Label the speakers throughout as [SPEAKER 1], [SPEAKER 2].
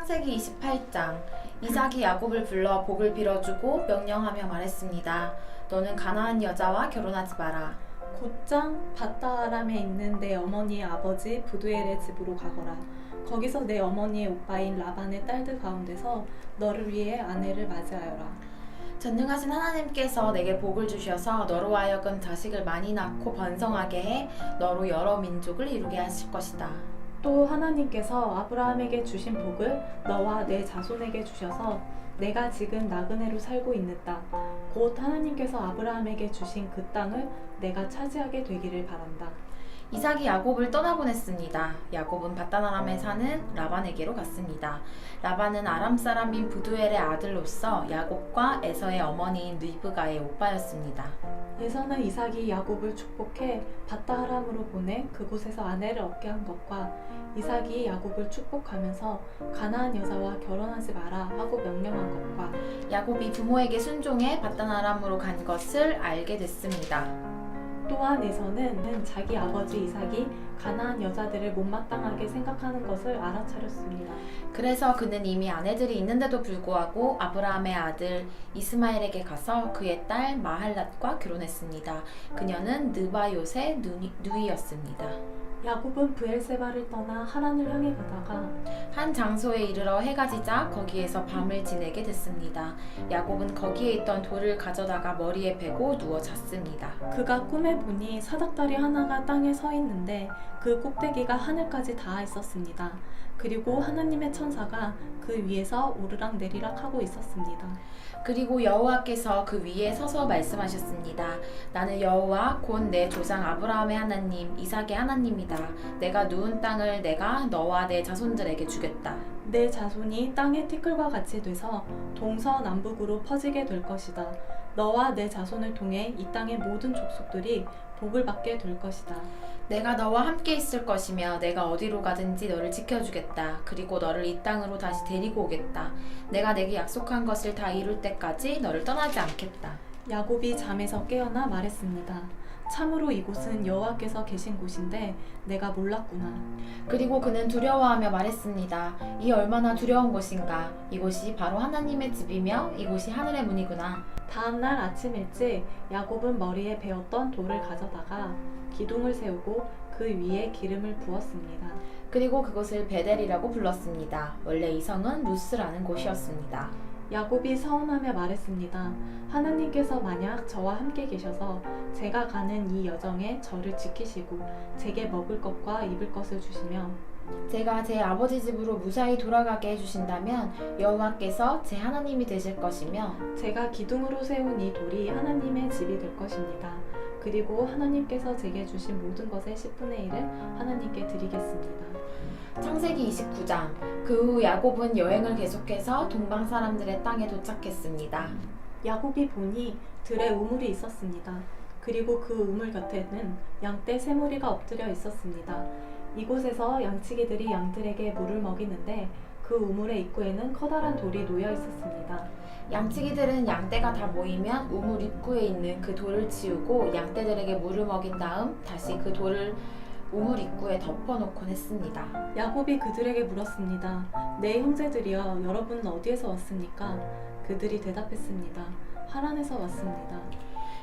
[SPEAKER 1] 창세기 28장. 이삭이 야곱을 불러 복을 빌어주고 명령하며 말했습니다. 너는 가나안 여자와 결혼하지 마라.
[SPEAKER 2] 곧장 밧다아람에 있는 내 어머니의 아버지 부두엘의 집으로 가거라. 거기서 내 어머니의 오빠인 라반의 딸들 가운데서 너를 위해 아내를 맞이하여라.
[SPEAKER 1] 전능하신 하나님께서 내게 복을 주셔서 너로 하여금 자식을 많이 낳고 번성하게 해 너로 여러 민족을 이루게 하실 것이다.
[SPEAKER 2] 또 하나님께서 아브라함에게 주신 복을 너와 내 자손에게 주셔서 내가 지금 나그네로 살고 있는다. 곧 하나님께서 아브라함에게 주신 그 땅을 내가 차지하게 되기를 바란다.
[SPEAKER 1] 이삭이 야곱을 떠나보냈습니다. 야곱은 밧단아람에 사는 라반에게로 갔습니다. 라반은 아람 사람인 부두엘의 아들로서 야곱과 에서의 어머니인 리브가의 오빠였습니다.
[SPEAKER 2] 에서는 이삭이 야곱을 축복해 밧다아람으로 보내 그곳에서 아내를 얻게 한 것과 이삭이 야곱을 축복하면서 가나안 여자와 결혼하지 마라 하고 명령한 것과
[SPEAKER 1] 야곱이 부모에게 순종해 밧단아람으로 간 것을 알게 됐습니다.
[SPEAKER 2] 또한 에서는 자기 아버지 이삭이 가나안 여자들을 못마땅하게 생각하는 것을 알아차렸습니다.
[SPEAKER 1] 그래서 그는 이미 아내들이 있는데도 불구하고 아브라함의 아들 이스마엘에게 가서 그의 딸 마할랏과 결혼했습니다. 그녀는 느바요의 누이였습니다.
[SPEAKER 2] 야곱은 브엘세바를 떠나 하란을 향해 가다가
[SPEAKER 1] 한 장소에 이르러 해가 지자 거기에서 밤을 지내게 됐습니다. 야곱은 거기에 있던 돌을 가져다가 머리에 베고 누워 잤습니다.
[SPEAKER 2] 그가 꿈에 보니 사닥다리 하나가 땅에 서 있는데 그 꼭대기가 하늘까지 닿아 있었습니다. 그리고 하나님의 천사가 그 위에서 오르락 내리락 하고 있었습니다.
[SPEAKER 1] 그리고 여호와께서 그 위에 서서 말씀하셨습니다. 나는 여호와 곧 내 조상 아브라함의 하나님 이삭의 하나님이다. 내가 누운 땅을 내가 너와 내 자손들에게 주겠다.
[SPEAKER 2] 내 자손이 땅의 티끌과 같이 돼서 동서남북으로 퍼지게 될 것이다. 너와 내 자손을 통해 이 땅의 모든 족속들이 복을 받게 될 것이다.
[SPEAKER 1] 내가 너와 함께 있을 것이며 내가 어디로 가든지 너를 지켜주겠다. 그리고 너를 이 땅으로 다시 데리고 오겠다. 내가 내게 약속한 것을 다 이룰 때까지 너를 떠나지 않겠다.
[SPEAKER 2] 야곱이 잠에서 깨어나 말했습니다. 참으로 이곳은 여호와께서 계신 곳인데 내가 몰랐구나.
[SPEAKER 1] 그리고 그는 두려워하며 말했습니다. 이 얼마나 두려운 곳인가. 이곳이 바로 하나님의 집이며 이곳이 하늘의 문이구나.
[SPEAKER 2] 다음날 아침 일찍 야곱은 머리에 베었던 돌을 가져다가 기둥을 세우고 그 위에 기름을 부었습니다.
[SPEAKER 1] 그리고 그곳을 베델이라고 불렀습니다. 원래 이 성은 루스라는 곳이었습니다.
[SPEAKER 2] 야곱이 서운하며 말했습니다. 하나님께서 만약 저와 함께 계셔서 제가 가는 이 여정에 저를 지키시고 제게 먹을 것과 입을 것을 주시며
[SPEAKER 1] 제가 제 아버지 집으로 무사히 돌아가게 해주신다면 여호와께서 제 하나님이 되실 것이며
[SPEAKER 2] 제가 기둥으로 세운 이 돌이 하나님의 집이 될 것입니다. 그리고 하나님께서 제게 주신 모든 것의 10분의 1을 하나님께 드리겠습니다.
[SPEAKER 1] 창세기 29장. 그 후 야곱은 여행을 계속해서 동방 사람들의 땅에 도착했습니다.
[SPEAKER 2] 야곱이 보니 들에 우물이 있었습니다. 그리고 그 우물 곁에는 양떼 세 무리가 엎드려 있었습니다. 이곳에서 양치기들이 양들에게 물을 먹이는데 그 우물의 입구에는 커다란 돌이 놓여 있었습니다.
[SPEAKER 1] 양치기들은 양떼가 다 모이면 우물 입구에 있는 그 돌을 치우고 양떼들에게 물을 먹인 다음 다시 그 돌을 우물 입구에 덮어놓곤 했습니다.
[SPEAKER 2] 야곱이 그들에게 물었습니다. 내 형제들이여, 여러분은 어디에서 왔습니까? 그들이 대답했습니다. 하란에서 왔습니다.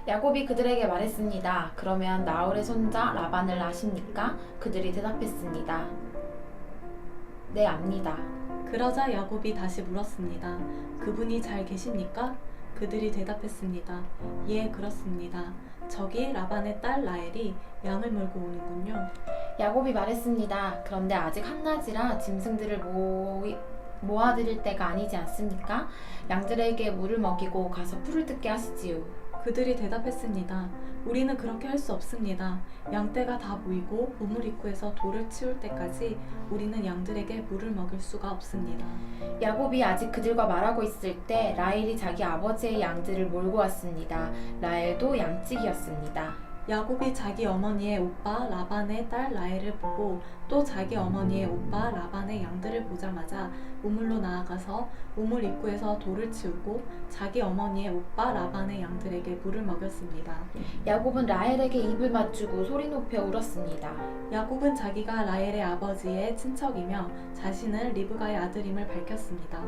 [SPEAKER 1] 야곱이 그들에게 말했습니다. 그러면 나홀의 손자 라반을 아십니까? 그들이 대답했습니다. 네, 압니다.
[SPEAKER 2] 그러자 야곱이 다시 물었습니다. 그분이 잘 계십니까? 그들이 대답했습니다. 예, 그렇습니다. 저기 라반의 딸 라헬이 양을 몰고 오는군요.
[SPEAKER 1] 야곱이 말했습니다. 그런데 아직 한낮이라 짐승들을 모아드릴 때가 아니지 않습니까? 양들에게 물을 먹이고 가서 풀을 뜯게 하시지요.
[SPEAKER 2] 그들이 대답했습니다. 우리는 그렇게 할 수 없습니다. 양떼가 다 모이고 우물 입구에서 돌을 치울 때까지 우리는 양들에게 물을 먹일 수가 없습니다.
[SPEAKER 1] 야곱이 아직 그들과 말하고 있을 때 라헬이 자기 아버지의 양들을 몰고 왔습니다. 라헬도 양치기였습니다.
[SPEAKER 2] 야곱이 자기 어머니의 오빠 라반의 딸 라헬을 보고 또 자기 어머니의 오빠 라반의 양들을 보자마자 우물로 나아가서 우물 입구에서 돌을 치우고 자기 어머니의 오빠 라반의 양들에게 물을 먹였습니다.
[SPEAKER 1] 야곱은 라헬에게 입을 맞추고 소리 높여 울었습니다.
[SPEAKER 2] 야곱은 자기가 라헬의 아버지의 친척이며 자신은 리브가의 아들임을 밝혔습니다.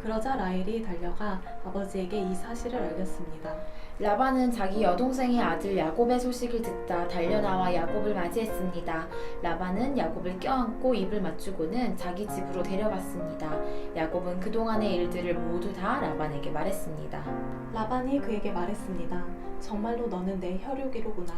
[SPEAKER 2] 그러자 라헬이 달려가 아버지에게 이 사실을 알렸습니다.
[SPEAKER 1] 라반은 자기 여동생의 아들 야곱의 소식을 듣다 달려나와 야곱을 맞이했습니다. 라반은 야곱을 껴안고 입을 맞추고는 자기 집으로 데려갔습니다. 야곱은 그동안의 일들을 모두 다 라반에게 말했습니다.
[SPEAKER 2] 라반이 그에게 말했습니다. 정말로 너는 내 혈육이로구나.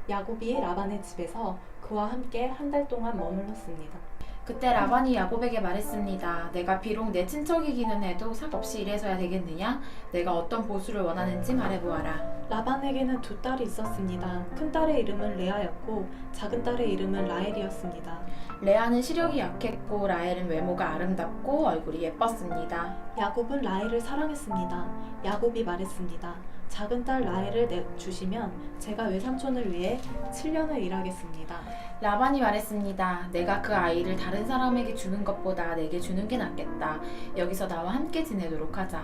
[SPEAKER 2] 야곱이 라반의 집에서 그와 함께 한 달 동안 머물렀습니다.
[SPEAKER 1] 그때 라반이 야곱에게 말했습니다. 내가 비록 내 친척이기는 해도 삭없이 이래서야 되겠느냐? 내가 어떤 보수를 원하는지 말해보아라.
[SPEAKER 2] 라반에게는 두 딸이 있었습니다. 큰 딸의 이름은 레아였고 작은 딸의 이름은 라헬이었습니다.
[SPEAKER 1] 레아는 시력이 약했고 라헬은 외모가 아름답고 얼굴이 예뻤습니다.
[SPEAKER 2] 야곱은 라헬을 사랑했습니다. 야곱이 말했습니다. 작은 딸 라헬을 주시면 제가 외삼촌을 위해 7년을 일하겠습니다.
[SPEAKER 1] 라반이 말했습니다. 내가 그 아이를 다른 사람에게 주는 것보다 내게 주는 게 낫겠다. 여기서 나와 함께 지내도록 하자.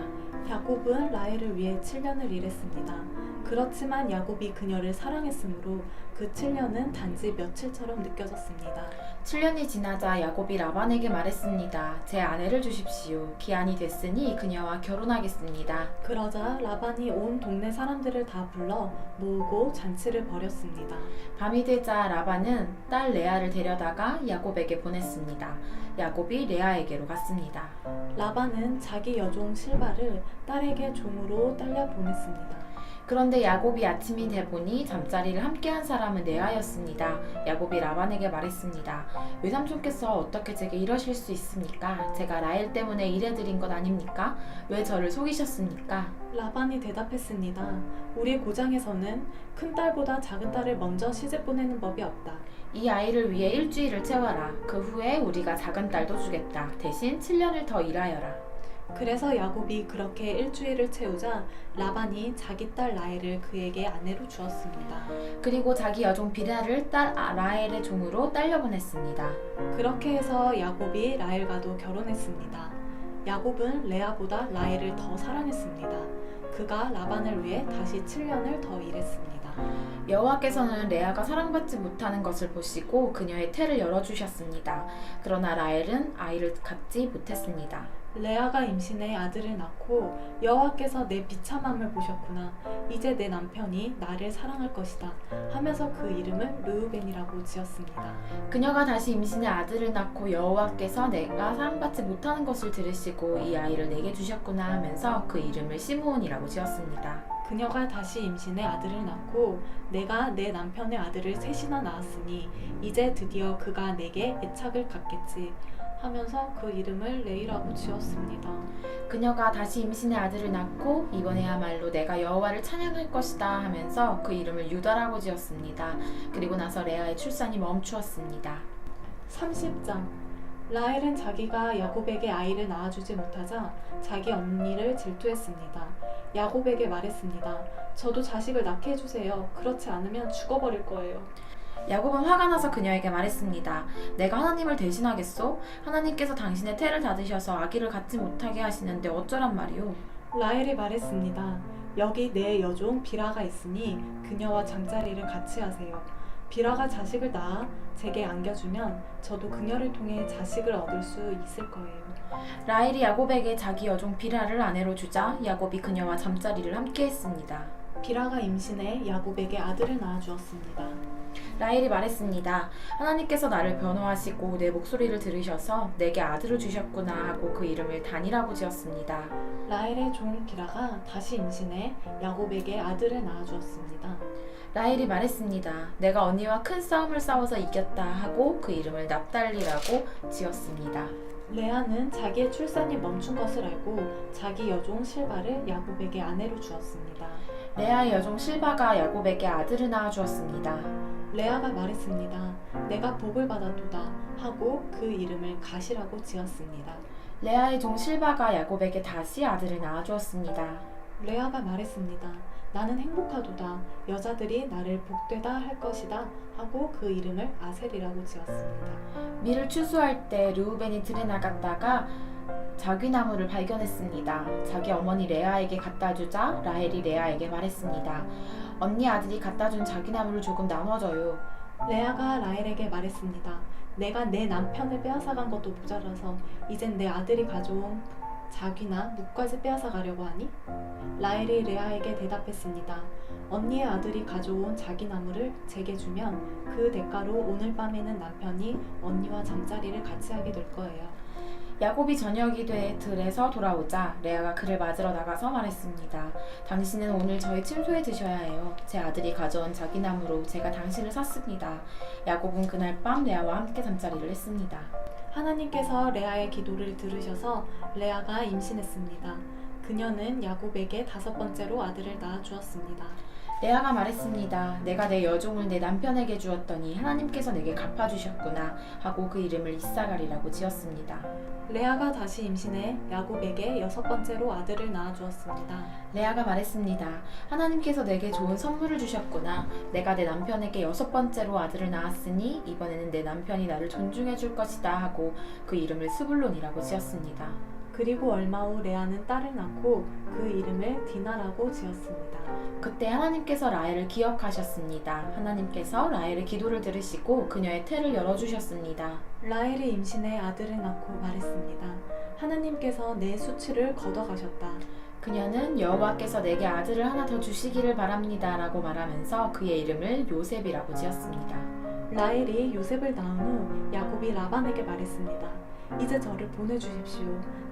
[SPEAKER 2] 야곱은 라헬을 위해 7년을 일했습니다. 그렇지만 야곱이 그녀를 사랑했으므로 그 7년은 단지 며칠처럼 느껴졌습니다.
[SPEAKER 1] 7년이 지나자 야곱이 라반에게 말했습니다. 제 아내를 주십시오. 기한이 됐으니 그녀와 결혼하겠습니다.
[SPEAKER 2] 그러자 라반이 온 동네 사람들을 다 불러 모으고 잔치를 벌였습니다.
[SPEAKER 1] 밤이 되자 라반은 딸 레아를 데려다가 야곱에게 보냈습니다. 야곱이 레아에게로 갔습니다.
[SPEAKER 2] 라반은 자기 여종 실바를 딸에게 종으로 딸려 보냈습니다.
[SPEAKER 1] 그런데 야곱이 아침이 되보니 잠자리를 함께한 사람은 레아였습니다. 야곱이 라반에게 말했습니다. 외삼촌께서 어떻게 제게 이러실 수 있습니까? 제가 라헬 때문에 이래드린 것 아닙니까? 왜 저를 속이셨습니까?
[SPEAKER 2] 라반이 대답했습니다. 우리 고장에서는 큰 딸보다 작은 딸을 먼저 시집 보내는 법이 없다.
[SPEAKER 1] 이 아이를 위해 일주일을 채워라. 그 후에 우리가 작은 딸도 주겠다. 대신 7년을 더 일하여라.
[SPEAKER 2] 그래서 야곱이 그렇게 일주일을 채우자 라반이 자기 딸 라헬을 그에게 아내로 주었습니다.
[SPEAKER 1] 그리고 자기 여종 비라를 딸 라헬의 종으로 딸려보냈습니다.
[SPEAKER 2] 그렇게 해서 야곱이 라헬과도 결혼했습니다. 야곱은 레아보다 라헬을 더 사랑했습니다. 그가 라반을 위해 다시 7년을 더 일했습니다.
[SPEAKER 1] 여호와께서는 레아가 사랑받지 못하는 것을 보시고 그녀의 태를 열어주셨습니다. 그러나 라헬은 아이를 갖지 못했습니다.
[SPEAKER 2] 레아가 임신해 아들을 낳고 여호와께서 내 비참함을 보셨구나. 이제 내 남편이 나를 사랑할 것이다 하면서 그 이름을 르우벤이라고 지었습니다.
[SPEAKER 1] 그녀가 다시 임신해 아들을 낳고 여호와께서 내가 사랑받지 못하는 것을 들으시고 이 아이를 내게 주셨구나 하면서 그 이름을 시므온이라고 지었습니다.
[SPEAKER 2] 그녀가 다시 임신해 아들을 낳고 내가 내 남편의 아들을 셋이나 낳았으니 이제 드디어 그가 내게 애착을 갖겠지 하면서 그 이름을 레이라고 지었습니다.
[SPEAKER 1] 그녀가 다시 임신해 아들을 낳고 이번에야말로 내가 여호와를 찬양할 것이다 하면서 그 이름을 유다라고 지었습니다. 그리고 나서 레아의 출산이 멈추었습니다.
[SPEAKER 2] 30장 라헬은 자기가 야곱에게 아이를 낳아주지 못하자 자기 언니를 질투했습니다. 야곱에게 말했습니다. 저도 자식을 낳게 해주세요. 그렇지 않으면 죽어버릴 거예요.
[SPEAKER 1] 야곱은 화가 나서 그녀에게 말했습니다. 내가 하나님을 대신하겠소? 하나님께서 당신의 태를 닫으셔서 아기를 갖지 못하게 하시는데 어쩌란 말이오?
[SPEAKER 2] 라헬이 말했습니다. 여기 내 여종 비라가 있으니 그녀와 잠자리를 같이 하세요. 비라가 자식을 낳아 제게 안겨주면 저도 그녀를 통해 자식을 얻을 수 있을 거예요.
[SPEAKER 1] 라헬이 야곱에게 자기 여종 비라를 아내로 주자 야곱이 그녀와 잠자리를 함께 했습니다.
[SPEAKER 2] 비라가 임신해 야곱에게 아들을 낳아주었습니다.
[SPEAKER 1] 라헬이 말했습니다. 하나님께서 나를 변호하시고 내 목소리를 들으셔서 내게 아들을 주셨구나 하고 그 이름을 단이라고 지었습니다.
[SPEAKER 2] 라헬의 종 비라가 다시 임신해 야곱에게 아들을 낳아주었습니다.
[SPEAKER 1] 라헬이 말했습니다. 내가 언니와 큰 싸움을 싸워서 이겼다 하고 그 이름을 납달리라고 지었습니다.
[SPEAKER 2] 레아는 자기의 출산이 멈춘 것을 알고 자기 여종 실바를 야곱에게 아내로 주었습니다.
[SPEAKER 1] 레아의 여종 실바가 야곱에게 아들을 낳아주었습니다.
[SPEAKER 2] 레아가 말했습니다. 내가 복을 받았도다 하고 그 이름을 갓이라고 지었습니다.
[SPEAKER 1] 레아의 종 실바가 야곱에게 다시 아들을 낳아주었습니다.
[SPEAKER 2] 레아가 말했습니다. 나는 행복하도다. 여자들이 나를 복되다 할 것이다 하고 그 이름을 아셀이라고 지었습니다.
[SPEAKER 1] 밀을 추수할 때 르우벤이 들에 나갔다가 자귀나무를 발견했습니다. 자기 어머니 레아에게 갖다 주자 라헬이 레아에게 말했습니다. 언니 아들이 갖다 준 자귀나무를 조금 나눠줘요.
[SPEAKER 2] 레아가 라헬에게 말했습니다. 내가 내 남편을 빼앗아간 것도 모자라서 이젠 내 아들이 가져온 자귀나 묵까지 빼앗아 가려고 하니? 라헬이 레아에게 대답했습니다. 언니의 아들이 가져온 자귀나무를 제게 주면 그 대가로 오늘 밤에는 남편이 언니와 잠자리를 같이 하게 될 거예요.
[SPEAKER 1] 야곱이 저녁이 돼 들에서 돌아오자 레아가 그를 맞으러 나가서 말했습니다. 당신은 오늘 저희 침소에 드셔야 해요. 제 아들이 가져온 자기나무로 제가 당신을 샀습니다. 야곱은 그날 밤 레아와 함께 잠자리를 했습니다.
[SPEAKER 2] 하나님께서 레아의 기도를 들으셔서 레아가 임신했습니다. 그녀는 야곱에게 5번째로 아들을 낳아 주었습니다.
[SPEAKER 1] 레아가 말했습니다. 내가 내 여종을 내 남편에게 주었더니 하나님께서 내게 갚아주셨구나 하고 그 이름을 이사갈이라고 지었습니다.
[SPEAKER 2] 레아가 다시 임신해 야곱에게 6번째로 아들을 낳아 주었습니다.
[SPEAKER 1] 레아가 말했습니다. 하나님께서 내게 좋은 선물을 주셨구나. 내가 내 남편에게 6번째로 아들을 낳았으니 이번에는 내 남편이 나를 존중해 줄 것이다 하고 그 이름을 스불론이라고 지었습니다.
[SPEAKER 2] 그리고 얼마 후 레아는 딸을 낳고 그 이름을 디나라고 지었습니다.
[SPEAKER 1] 그때 하나님께서 라헬을 기억하셨습니다. 하나님께서 라헬의 기도를 들으시고 그녀의 태를 열어주셨습니다.
[SPEAKER 2] 라헬이 임신해 아들을 낳고 말했습니다. 하나님께서 내 수치를 걷어가셨다.
[SPEAKER 1] 그녀는 여호와께서 내게 아들을 하나 더 주시기를 바랍니다 라고 말하면서 그의 이름을 요셉이라고 지었습니다.
[SPEAKER 2] 라헬이 요셉을 낳은 후 야곱이 라반에게 말했습니다. 이제 저를 보내주십시오.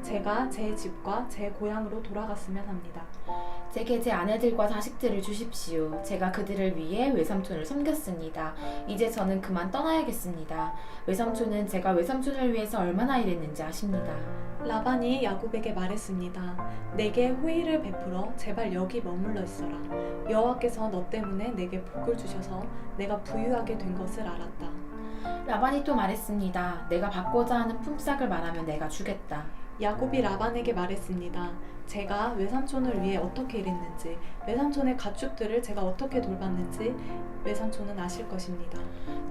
[SPEAKER 2] 제가 제 집과 제 고향으로 돌아갔으면 합니다.
[SPEAKER 1] 제게 제 아내들과 자식들을 주십시오. 제가 그들을 위해 외삼촌을 섬겼습니다. 이제 저는 그만 떠나야겠습니다. 외삼촌은 제가 외삼촌을 위해서 얼마나 일했는지 아십니다.
[SPEAKER 2] 라반이 야곱에게 말했습니다. 내게 호의를 베풀어 제발 여기 머물러 있어라. 여호와께서 너 때문에 내게 복을 주셔서 내가 부유하게 된 것을 알았다.
[SPEAKER 1] 라반이 또 말했습니다. 내가 받고자 하는 품삯을 말하면 내가 주겠다.
[SPEAKER 2] 야곱이 라반에게 말했습니다. 제가 외삼촌을 위해 어떻게 일했는지, 외삼촌의 가축들을 제가 어떻게 돌봤는지 외삼촌은 아실 것입니다.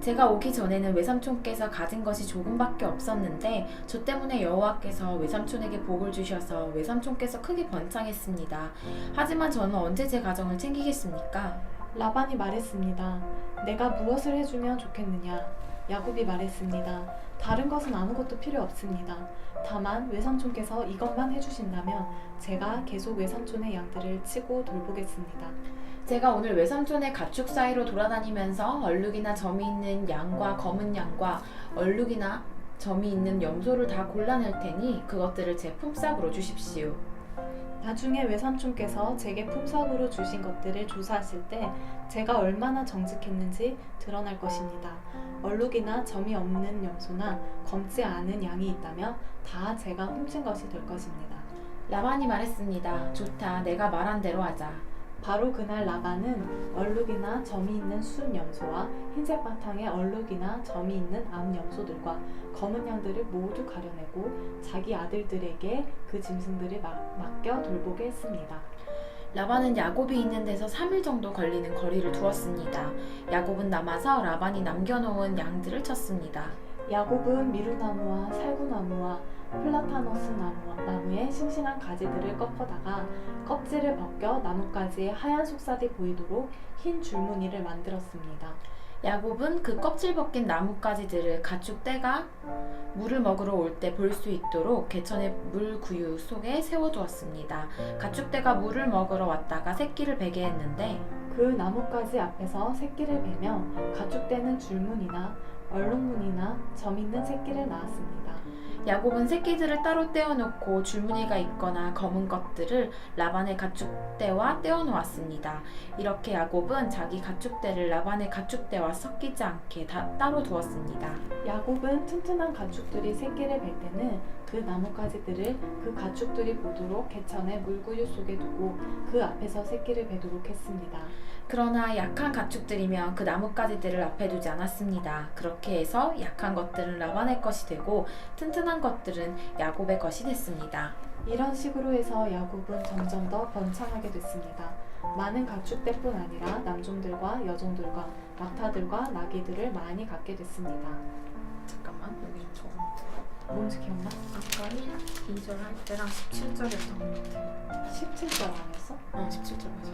[SPEAKER 1] 제가 오기 전에는 외삼촌께서 가진 것이 조금밖에 없었는데 저 때문에 여호와께서 외삼촌에게 복을 주셔서 외삼촌께서 크게 번창했습니다. 하지만 저는 언제 제 가정을 챙기겠습니까?
[SPEAKER 2] 라반이 말했습니다. 내가 무엇을 해주면 좋겠느냐? 야곱이 말했습니다. 다른 것은 아무것도 필요 없습니다. 다만 외삼촌께서 이것만 해주신다면 제가 계속 외삼촌의 양들을 치고 돌보겠습니다.
[SPEAKER 1] 제가 오늘 외삼촌의 가축 사이로 돌아다니면서 얼룩이나 점이 있는 양과 검은 양과 얼룩이나 점이 있는 염소를 다 골라낼 테니 그것들을 제 품삯으로 주십시오.
[SPEAKER 2] 나중에 외삼촌께서 제게 품삯으로 주신 것들을 조사하실 때 제가 얼마나 정직했는지 드러날 것입니다. 얼룩이나 점이 없는 염소나 검지 않은 양이 있다면 다 제가 훔친 것이 될 것입니다.
[SPEAKER 1] 라반이 말했습니다. 좋다. 내가 말한 대로 하자.
[SPEAKER 2] 바로 그날 라반은 얼룩이나 점이 있는 순 염소와 흰색 바탕에 얼룩이나 점이 있는 암 염소들과 검은 양들을 모두 가려내고 자기 아들들에게 그 짐승들을 맡겨 돌보게 했습니다.
[SPEAKER 1] 라반은 야곱이 있는 데서 3일 정도 걸리는 거리를 두었습니다. 야곱은 남아서 라반이 남겨놓은 양들을 쳤습니다.
[SPEAKER 2] 야곱은 미루나무와 살구나무와 플라타너스 나무의 싱싱한 가지들을 꺾어다가 껍질을 벗겨 나뭇가지에 하얀 속살이 보이도록 흰 줄무늬를 만들었습니다.
[SPEAKER 1] 야곱은 그 껍질 벗긴 나뭇가지들을 가축떼가 물을 먹으러 올 때 볼 수 있도록 개천의 물구유 속에 세워두었습니다. 가축떼가 물을 먹으러 왔다가 새끼를 베게 했는데
[SPEAKER 2] 그 나뭇가지 앞에서 새끼를 베며 가축떼는 줄무늬나 얼룩무늬나 점 있는 새끼를 낳았습니다.
[SPEAKER 1] 야곱은 새끼들을 따로 떼어놓고 줄무늬가 있거나 검은 것들을 라반의 가축대와 떼어놓았습니다. 이렇게 야곱은 자기 가축대를 라반의 가축대와 섞이지 않게 따로 두었습니다.
[SPEAKER 2] 야곱은 튼튼한 가축들이 새끼를 뵐 때는 그 나뭇가지들을 그 가축들이 보도록 개천의 물구유 속에 두고 그 앞에서 새끼를 베도록 했습니다.
[SPEAKER 1] 그러나 약한 가축들이면 그 나뭇가지들을 앞에 두지 않았습니다. 그렇게 해서 약한 것들은 라반의 것이 되고 튼튼한 것들은 야곱의 것이 됐습니다.
[SPEAKER 2] 이런 식으로 해서 야곱은 점점 더 번창하게 됐습니다. 많은 가축대뿐 아니라 남종들과 여종들과 낙타들과 나귀들을 많이 갖게 됐습니다.
[SPEAKER 1] 잠깐만 여기 좀 적어.
[SPEAKER 2] 뭔지 기억나?
[SPEAKER 1] 아까 2절 할 때랑 17절이었던 것 같아.
[SPEAKER 2] 17절 아니었어?
[SPEAKER 1] 17절 맞아.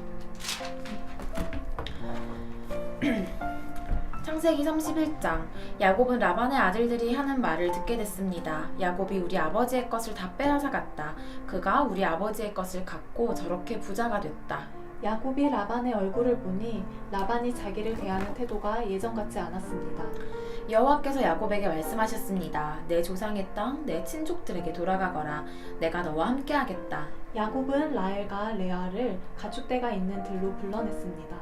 [SPEAKER 1] 창세기 31장. 야곱은 라반의 아들들이 하는 말을 듣게 됐습니다. 야곱이 우리 아버지의 것을 다 빼앗아 갔다. 그가 우리 아버지의 것을 갖고 저렇게 부자가 됐다.
[SPEAKER 2] 야곱이 라반의 얼굴을 보니 라반이 자기를 대하는 태도가 예전 같지 않았습니다.
[SPEAKER 1] 여호와께서 야곱에게 말씀하셨습니다. 내 조상의 땅, 내 친족들에게 돌아가거라. 내가 너와 함께하겠다.
[SPEAKER 2] 야곱은 라헬과 레아를 가축대가 있는 들로 불러냈습니다.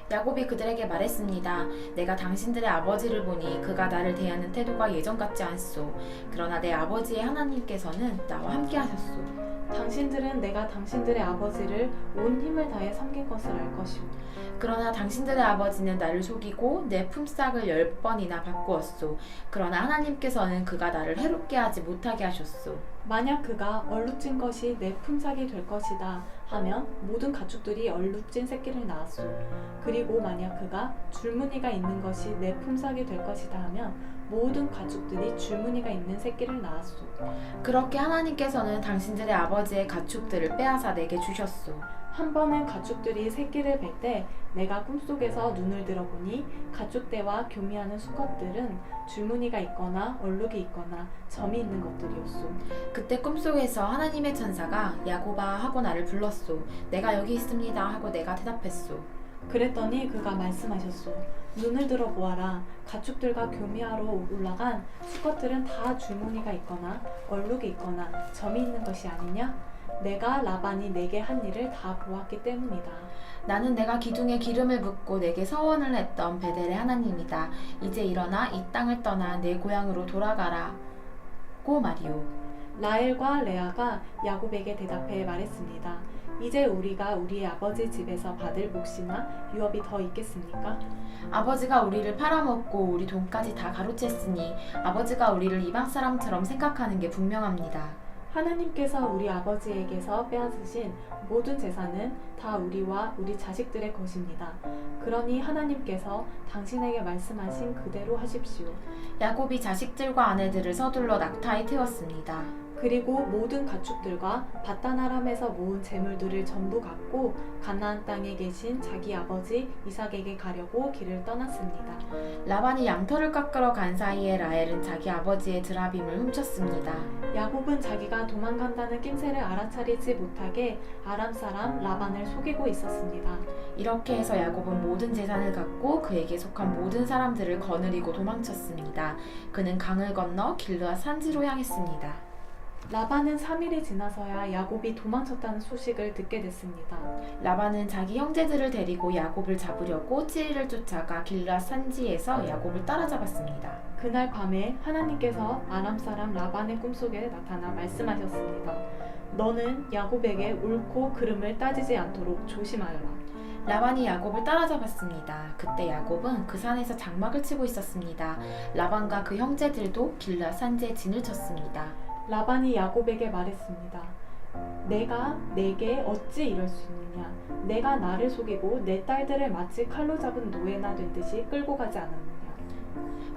[SPEAKER 1] 야곱이 그들에게 말했습니다. 내가 당신들의 아버지를 보니 그가 나를 대하는 태도가 예전 같지 않소. 그러나 내 아버지의 하나님께서는 나와 함께 하셨소.
[SPEAKER 2] 당신들은 내가 당신들의 아버지를 온 힘을 다해 섬긴 것을 알 것이오.
[SPEAKER 1] 그러나 당신들의 아버지는 나를 속이고 내 품삯을 10번이나 바꾸었소. 그러나 하나님께서는 그가 나를 해롭게 하지 못하게 하셨소.
[SPEAKER 2] 만약 그가 얼룩진 것이 내 품삯이 될 것이다 하면 모든 가축들이 얼룩진 새끼를 낳았소. 그리고 만약 그가 줄무늬가 있는 것이 내 품삯이 될 것이다 하면 모든 가축들이 줄무늬가 있는 새끼를 낳았소.
[SPEAKER 1] 그렇게 하나님께서는 당신들의 아버지의 가축들을 빼앗아 내게 주셨소.
[SPEAKER 2] 한 번은 가축들이 새끼를 뵐 때 내가 꿈속에서 눈을 들어보니 가축대와 교미하는 수컷들은 줄무늬가 있거나 얼룩이 있거나 점이 있는 것들이었소.
[SPEAKER 1] 그때 꿈속에서 하나님의 천사가 야곱아 하고 나를 불렀소. 내가 여기 있습니다 하고 내가 대답했소.
[SPEAKER 2] 그랬더니 그가 말씀하셨소. 눈을 들어 보아라. 가축들과 교미하러 올라간 수컷들은 다 줄무늬가 있거나 얼룩이 있거나 점이 있는 것이 아니냐? 내가 라반이 내게 한 일을 다 보았기 때문이다.
[SPEAKER 1] 나는 내가 기둥에 기름을 붓고 내게 서원을 했던 베델의 하나님이다. 이제 일어나 이 땅을 떠나 내 고향으로 돌아가라고 말이오.
[SPEAKER 2] 라헬과 레아가 야곱에게 대답해 말했습니다. 이제 우리가 우리 아버지 집에서 받을 몫이나 유업이 더 있겠습니까?
[SPEAKER 1] 아버지가 우리를 팔아먹고 우리 돈까지 다 가로챘으니 아버지가 우리를 이방 사람처럼 생각하는 게 분명합니다.
[SPEAKER 2] 하나님께서 우리 아버지에게서 빼앗으신 모든 재산은 다 우리와 우리 자식들의 것입니다. 그러니 하나님께서 당신에게 말씀하신 그대로 하십시오.
[SPEAKER 1] 야곱이 자식들과 아내들을 서둘러 낙타에 태웠습니다.
[SPEAKER 2] 그리고 모든 가축들과 바단 아람에서 모은 재물들을 전부 갖고 가나안 땅에 계신 자기 아버지 이삭에게 가려고 길을 떠났습니다.
[SPEAKER 1] 라반이 양털을 깎으러 간 사이에 라헬은 자기 아버지의 드라빔을 훔쳤습니다.
[SPEAKER 2] 야곱은 자기가 도망간다는 낌새를 알아차리지 못하게 아람 사람 라반을 속이고 있었습니다.
[SPEAKER 1] 이렇게 해서 야곱은 모든 재산을 갖고 그에게 속한 모든 사람들을 거느리고 도망쳤습니다. 그는 강을 건너 길르앗 산지로 향했습니다.
[SPEAKER 2] 라반은 3일이 지나서야 야곱이 도망쳤다는 소식을 듣게 됐습니다.
[SPEAKER 1] 라반은 자기 형제들을 데리고 야곱을 잡으려고 7일을 쫓아가 길르앗 산지에서 야곱을 따라잡았습니다.
[SPEAKER 2] 그날 밤에 하나님께서 아람 사람 라반의 꿈속에 나타나 말씀하셨습니다. 너는 야곱에게 옳고 그름을 따지지 않도록 조심하여라.
[SPEAKER 1] 라반이 야곱을 따라잡았습니다. 그때 야곱은 그 산에서 장막을 치고 있었습니다. 라반과 그 형제들도 길르앗 산지에 진을 쳤습니다.
[SPEAKER 2] 라반이 야곱에게 말했습니다. 내가 내게 어찌 이럴 수 있느냐? 내가 나를 속이고 내 딸들을 마치 칼로 잡은 노예나 된 듯이 끌고 가지 않았느냐?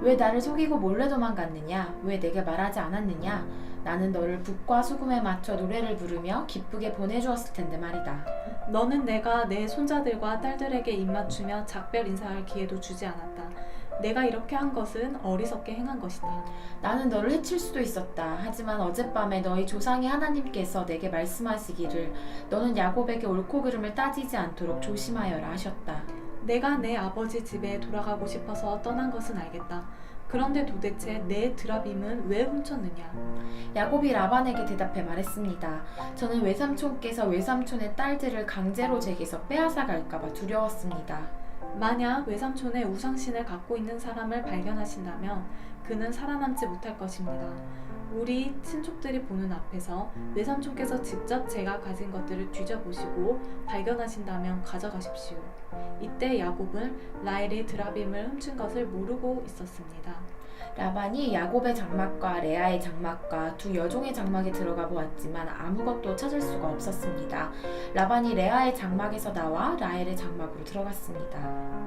[SPEAKER 1] 왜 나를 속이고 몰래 도망갔느냐? 왜 내게 말하지 않았느냐? 나는 너를 북과 수금에 맞춰 노래를 부르며 기쁘게 보내주었을 텐데 말이다.
[SPEAKER 2] 너는 내가 내 손자들과 딸들에게 입맞추며 작별 인사할 기회도 주지 않았다. 내가 이렇게 한 것은 어리석게 행한 것이다.
[SPEAKER 1] 나는 너를 해칠 수도 있었다. 하지만 어젯밤에 너희 조상의 하나님께서 내게 말씀하시기를 너는 야곱에게 옳고 그름을 따지지 않도록 조심하여라 하셨다.
[SPEAKER 2] 내가 내 아버지 집에 돌아가고 싶어서 떠난 것은 알겠다. 그런데 도대체 내 드라빔은 왜 훔쳤느냐?
[SPEAKER 1] 야곱이 라반에게 대답해 말했습니다. 저는 외삼촌께서 외삼촌의 딸들을 강제로 제게서 빼앗아 갈까봐 두려웠습니다.
[SPEAKER 2] 만약 외삼촌의 우상신을 갖고 있는 사람을 발견하신다면 그는 살아남지 못할 것입니다. 우리 친족들이 보는 앞에서 외삼촌께서 직접 제가 가진 것들을 뒤져보시고 발견하신다면 가져가십시오. 이때 야곱은 라헬이 드라빔을 훔친 것을 모르고 있었습니다.
[SPEAKER 1] 라반이 야곱의 장막과 레아의 장막과 두 여종의 장막에 들어가 보았지만 아무것도 찾을 수가 없었습니다. 라반이 레아의 장막에서 나와 라헬의 장막으로 들어갔습니다.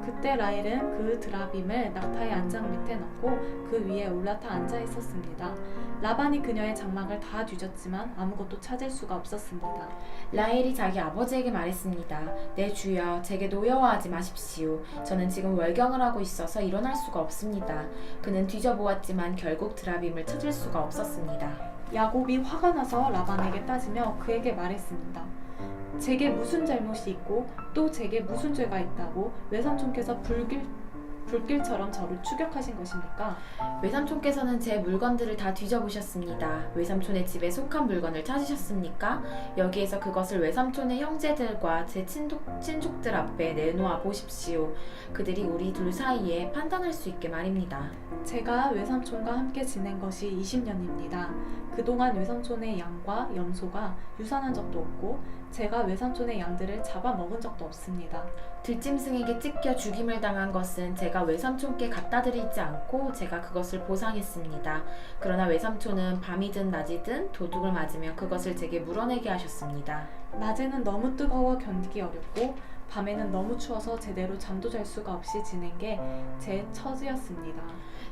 [SPEAKER 2] 그때 라헬은 그 드라빔을 낙타의 안장 밑에 넣고 그 위에 올라타 앉아 있었습니다. 라반이 그녀의 장막을 다 뒤졌지만 아무것도 찾을 수가 없었습니다.
[SPEAKER 1] 라헬이 자기 아버지에게 말했습니다. 내 주여, 제게 노여워하지 마십시오. 저는 지금 월경을 하고 있어서 일어날 수가 없습니다. 그는 뒤져보았지만 결국 드라빔을 찾을 수가 없었습니다.
[SPEAKER 2] 야곱이 화가 나서 라반에게 따지며 그에게 말했습니다. 제게 무슨 잘못이 있고 또 제게 무슨 죄가 있다고 외삼촌께서 불길처럼 저를 추격하신 것입니까?
[SPEAKER 1] 외삼촌께서는 제 물건들을 다 뒤져보셨습니다. 외삼촌의 집에 속한 물건을 찾으셨습니까? 여기에서 그것을 외삼촌의 형제들과 제 친족들 앞에 내놓아 보십시오. 그들이 우리 둘 사이에 판단할 수 있게 말입니다.
[SPEAKER 2] 제가 외삼촌과 함께 지낸 것이 20년입니다. 그동안 외삼촌의 양과 염소가 유산한 적도 없고 제가 외삼촌의 양들을 잡아먹은 적도 없습니다.
[SPEAKER 1] 들짐승에게 찢겨 죽임을 당한 것은 제가 외삼촌께 갖다 드리지 않고 제가 그것을 보상했습니다. 그러나 외삼촌은 밤이든 낮이든 도둑을 맞으며 그것을 제게 물어내게 하셨습니다.
[SPEAKER 2] 낮에는 너무 뜨거워 견디기 어렵고 밤에는 너무 추워서 제대로 잠도 잘 수가 없이 지낸 게 제 처지였습니다.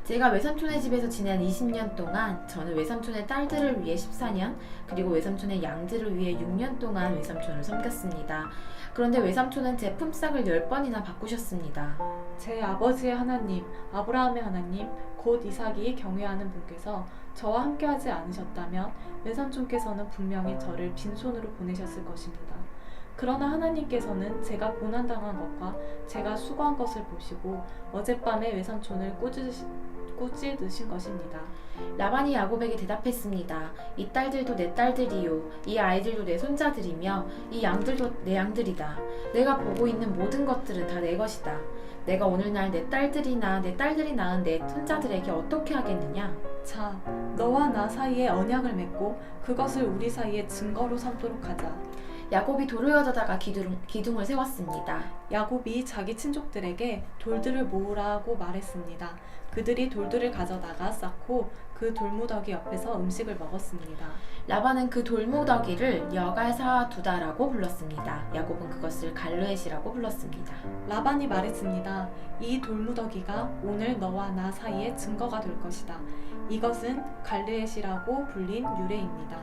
[SPEAKER 1] 제가 외삼촌의 집에서 지난 20년 동안 저는 외삼촌의 딸들을 위해 14년 그리고 외삼촌의 양들을 위해 6년 동안 외삼촌을 섬겼습니다. 그런데 외삼촌은 제 품삯을 10번이나 바꾸셨습니다.
[SPEAKER 2] 제 아버지의 하나님, 아브라함의 하나님, 곧 이삭이 경외하는 분께서 저와 함께하지 않으셨다면 외삼촌께서는 분명히 저를 빈손으로 보내셨을 것입니다. 그러나 하나님께서는 제가 고난당한 것과 제가 수고한 것을 보시고 어젯밤에 외삼촌을 꾸짖으신 것입니다.
[SPEAKER 1] 라반이 야곱에게 대답했습니다. 이 딸들도 내 딸들이요, 이 아이들도 내 손자들이며 이 양들도 내 양들이다. 내가 보고 있는 모든 것들은 다 내 것이다. 내가 오늘날 내 딸들이나 내 딸들이 낳은 내 손자들에게 어떻게 하겠느냐?
[SPEAKER 2] 자, 너와 나 사이에 언약을 맺고 그것을 우리 사이에 증거로 삼도록 하자.
[SPEAKER 1] 야곱이 돌을 가져다가 기둥을 세웠습니다.
[SPEAKER 2] 야곱이 자기 친족들에게 돌들을 모으라고 말했습니다. 그들이 돌들을 가져다가 쌓고 그 돌무더기 옆에서 음식을 먹었습니다.
[SPEAKER 1] 라반은 그 돌무더기를 여갈사두다라고 불렀습니다. 야곱은 그것을 갈르엣이라고 불렀습니다.
[SPEAKER 2] 라반이 말했습니다. 이 돌무더기가 오늘 너와 나 사이의 증거가 될 것이다. 이것은 갈르엣이라고 불린 유래입니다.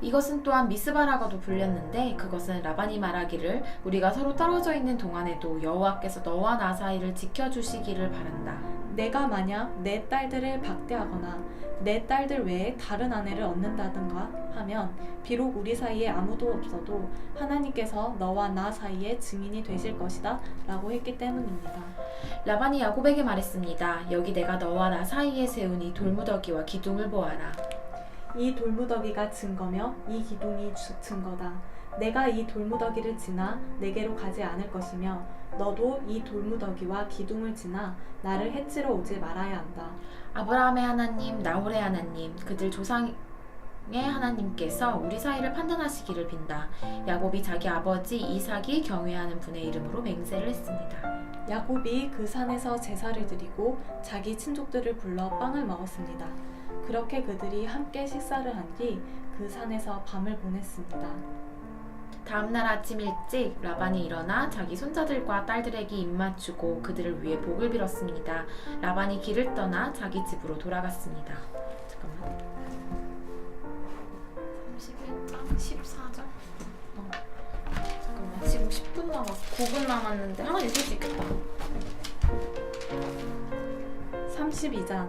[SPEAKER 1] 이것은 또한 미스바라고도 불렸는데 그것은 라반이 말하기를 우리가 서로 떨어져 있는 동안에도 여호와께서 너와 나 사이를 지켜주시기를 바란다.
[SPEAKER 2] 내가 만약 내 딸들을 박대하거나 내 딸들 외에 다른 아내를 얻는다든가 하면 비록 우리 사이에 아무도 없어도 하나님께서 너와 나 사이에 증인이 되실 것이다 라고 했기 때문입니다.
[SPEAKER 1] 라반이 야곱에게 말했습니다. 여기 내가 너와 나 사이에 세운 이 돌무더기와 기둥을 보아라.
[SPEAKER 2] 이 돌무더기가 증거며 이 기둥이 증거다. 내가 이 돌무더기를 지나 내게로 가지 않을 것이며 너도 이 돌무더기와 기둥을 지나 나를 해치러 오지 말아야 한다.
[SPEAKER 1] 아브라함의 하나님, 나홀의 하나님, 그들 조상의 하나님께서 우리 사이를 판단하시기를 빈다. 야곱이 자기 아버지 이삭이 경외하는 분의 이름으로 맹세를 했습니다.
[SPEAKER 2] 야곱이 그 산에서 제사를 드리고 자기 친족들을 불러 빵을 먹었습니다. 그렇게 그들이 함께 식사를 한 뒤 그 산에서 밤을 보냈습니다.
[SPEAKER 1] 다음날 아침 일찍 라반이 일어나 자기 손자들과 딸들에게 입맞추고 그들을 위해 복을 빌었습니다. 라반이 길을 떠나 자기 집으로 돌아갔습니다. 잠깐만. 31장 14절. 잠깐만. 지금 10분 남았어. 9분 남았는데 하나 읽을 수 있겠다.
[SPEAKER 2] 32장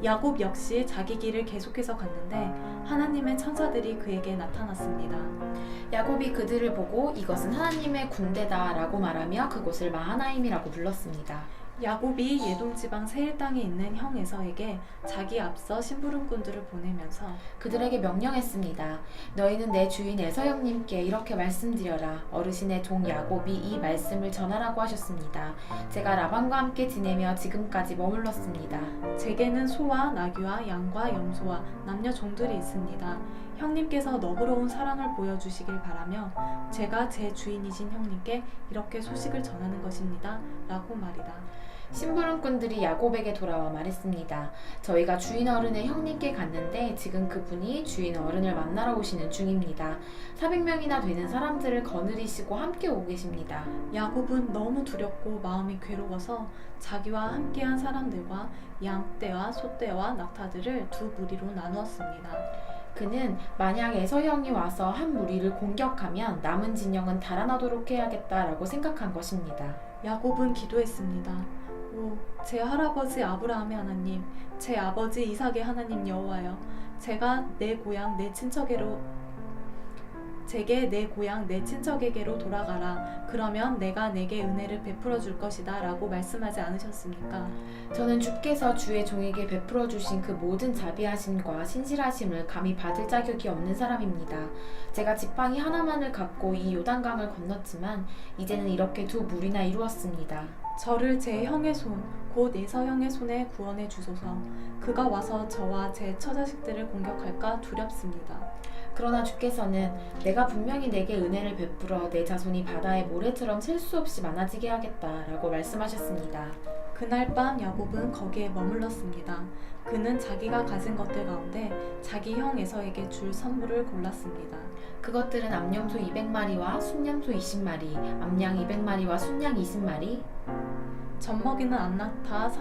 [SPEAKER 2] 야곱 역시 자기 길을 계속해서 갔는데 하나님의 천사들이 그에게 나타났습니다.
[SPEAKER 1] 야곱이 그들을 보고 이것은 하나님의 군대다 라고 말하며 그곳을 마하나임이라고 불렀습니다.
[SPEAKER 2] 야곱이 예돔 지방 세일 땅에 있는 형 에서에게 자기 앞서 심부름꾼들을 보내면서
[SPEAKER 1] 그들에게 명령했습니다. 너희는 내 주인 에서 형님께 이렇게 말씀드려라. 어르신의 종 야곱이 이 말씀을 전하라고 하셨습니다. 제가 라반과 함께 지내며 지금까지 머물렀습니다.
[SPEAKER 2] 제게는 소와 나귀와 양과 염소와 남녀 종들이 있습니다. 형님께서 너그러운 사랑을 보여주시길 바라며 제가 제 주인이신 형님께 이렇게 소식을 전하는 것입니다. 라고 말이다.
[SPEAKER 1] 심부름꾼들이 야곱에게 돌아와 말했습니다. 저희가 주인 어른의 형님께 갔는데 지금 그분이 주인 어른을 만나러 오시는 중입니다. 400명이나 되는 사람들을 거느리시고 함께 오고 계십니다.
[SPEAKER 2] 야곱은 너무 두렵고 마음이 괴로워서 자기와 함께한 사람들과 양떼와 소떼와 낙타들을 두 무리로 나누었습니다.
[SPEAKER 1] 그는 만약 에서 형이 와서 한 무리를 공격하면 남은 진영은 달아나도록 해야겠다라고 생각한 것입니다.
[SPEAKER 2] 야곱은 기도했습니다. 오, 제 할아버지 아브라함의 하나님, 제 아버지 이삭의 하나님 여호와여, 제게 내 고향 내 친척에게로 돌아가라. 그러면 내가 내게 은혜를 베풀어 줄 것이다 라고 말씀하지 않으셨습니까?
[SPEAKER 1] 저는 주께서 주의 종에게 베풀어 주신 그 모든 자비하심과 신실하심을 감히 받을 자격이 없는 사람입니다. 제가 지팡이 하나만을 갖고 이 요단강을 건넜지만 이제는 이렇게 두 무리나 이루었습니다.
[SPEAKER 2] 저를 제 형의 손, 곧 에서 형의 손에 구원해 주소서. 그가 와서 저와 제 처자식들을 공격할까 두렵습니다.
[SPEAKER 1] 그러나 주께서는 내가 분명히 내게 은혜를 베풀어 내 자손이 바다의 모래처럼 셀 수 없이 많아지게 하겠다라고 말씀하셨습니다.
[SPEAKER 2] 그날 밤 야곱은 거기에 머물렀습니다. 그는 자기가 가진 것들 가운데 자기 형 에서에게 줄 선물을 골랐습니다.
[SPEAKER 1] 그것들은 암염소 200마리와 순양소 20마리, 암양 200마리와 순양 20마리,
[SPEAKER 2] 젖먹이는 암낙타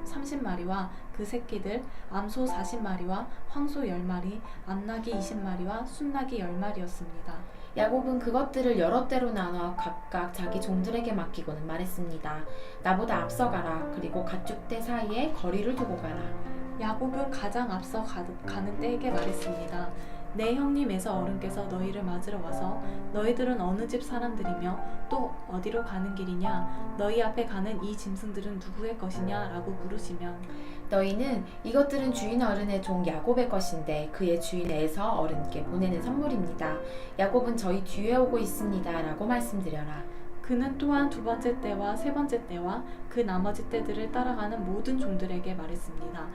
[SPEAKER 2] 30마리와 그 새끼들, 암소 40마리와 황소 10마리, 암낙이 20마리와 순낙이 10마리였습니다.
[SPEAKER 1] 야곱은 그것들을 여러 때로 나눠 각각 자기 종들에게 맡기고는 말했습니다. 나보다 앞서가라. 그리고 가축대 사이에 거리를 두고 가라.
[SPEAKER 2] 야곱은 가장 앞서 가는 때에게 말했습니다. 내 형님 에서 어른께서 너희를 맞으러 와서 너희들은 어느 집 사람들이며 또 어디로 가는 길이냐? 너희 앞에 가는 이 짐승들은 누구의 것이냐? 라고 물으시면
[SPEAKER 1] 너희는 이것들은 주인 어른의 종 야곱의 것인데 그의 주인 에서 어른께 보내는 선물입니다. 야곱은 저희 뒤에 오고 있습니다. 라고 말씀드려라.
[SPEAKER 2] 그는 또한 두 번째 때와 세 번째 때와 그 나머지 때들을 따라가는 모든 종들에게 말했습니다.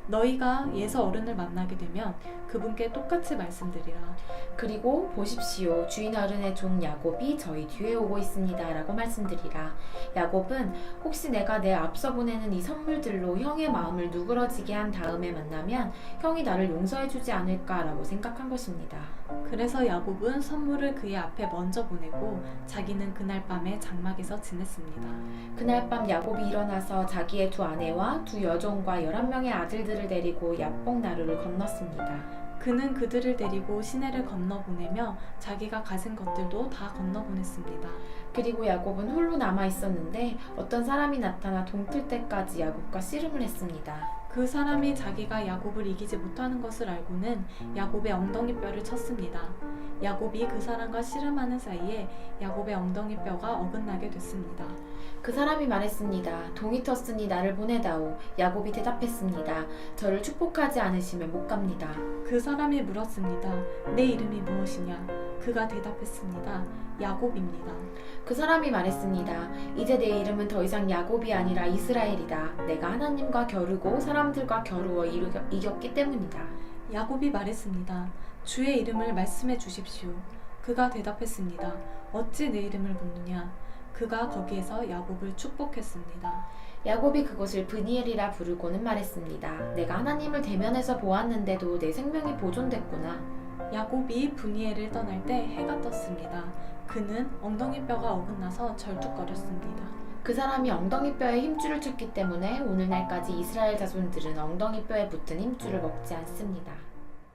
[SPEAKER 2] 너희가 예서 어른을 만나게 되면 그분께 똑같이 말씀드리라.
[SPEAKER 1] 그리고 보십시오. 주인 어른의 종 야곱이 저희 뒤에 오고 있습니다. 라고 말씀드리라. 야곱은 혹시 내가 내 앞서 보내는 이 선물들로 형의 마음을 누그러지게 한 다음에 만나면 형이 나를 용서해 주지 않을까 라고 생각한 것입니다.
[SPEAKER 2] 그래서 야곱은 선물을 그의 앞에 먼저 보내고 자기는 그날 밤에 장막에서 지냈습니다.
[SPEAKER 1] 그날 밤 야곱이 일어나서 자기의 두 아내와 두 여종과 11명의 아들들을 데리고 야복 나루를 건넜습니다.
[SPEAKER 2] 그는 그들을 데리고 시내를 건너보내며 자기가 가진 것들도 다 건너보냈습니다.
[SPEAKER 1] 그리고 야곱은 홀로 남아 있었는데 어떤 사람이 나타나 동틀 때까지 야곱과 씨름을 했습니다.
[SPEAKER 2] 그 사람이 자기가 야곱을 이기지 못하는 것을 알고는 야곱의 엉덩이뼈를 쳤습니다. 야곱이 그 사람과 씨름하는 사이에 야곱의 엉덩이뼈가 어긋나게 됐습니다.
[SPEAKER 1] 그 사람이 말했습니다. 동이 텄으니 나를 보내다오. 야곱이 대답했습니다. 저를 축복하지 않으시면 못 갑니다.
[SPEAKER 2] 그 사람이 물었습니다. 내 이름이 무엇이냐? 그가 대답했습니다. 야곱입니다.
[SPEAKER 1] 그 사람이 말했습니다. 이제 내 이름은 더 이상 야곱이 아니라 이스라엘이다. 내가 하나님과 겨루고 사람들과 겨루어 이겼기 때문이다.
[SPEAKER 2] 야곱이 말했습니다. 주의 이름을 말씀해 주십시오. 그가 대답했습니다. 어찌 내 이름을 묻느냐? 그가 거기에서 야곱을 축복했습니다.
[SPEAKER 1] 야곱이 그곳을 브니엘이라 부르고는 말했습니다. 내가 하나님을 대면해서 보았는데도 내 생명이 보존됐구나.
[SPEAKER 2] 야곱이 브니엘을 떠날 때 해가 떴습니다. 그는 엉덩이뼈가 어긋나서 절뚝거렸습니다.
[SPEAKER 1] 그 사람이 엉덩이뼈에 힘줄을 쳤기 때문에 오늘날까지 이스라엘 자손들은 엉덩이뼈에 붙은 힘줄을 먹지 않습니다.